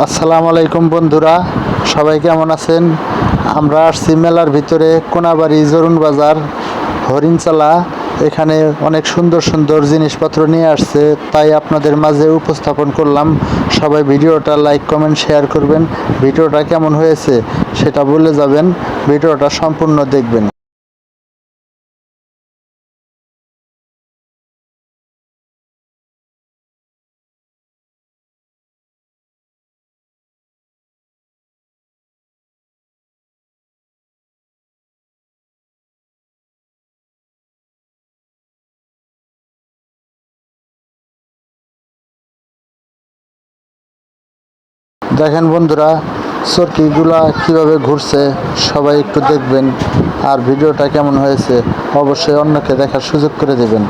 আসসালামু আলাইকুম বন্ধুরা, সবাই কেমন আছেন? আমরা আসছি মেলার ভিতরে কোনাবাড়ি জরুন বাজার হরিণচালা। এখানে অনেক সুন্দর সুন্দর জিনিসপত্র নিয়ে আসছে, তাই আপনাদের মাঝে উপস্থাপন করলাম। সবাই ভিডিওটা লাইক কমেন্ট শেয়ার করবেন। ভিডিওটা কেমন হয়েছে সেটা বলে যাবেন, ভিডিওটা সম্পূর্ণ দেখবেন। দেখেন বন্ধুরা, চরকিগুলা কিভাবে ঘুরছে, সবাই একটু দেখবেন। আর ভিডিওটা কেমন হয়েছে অবশ্যই অন্যকে দেখার সুযোগ করে দেবেন।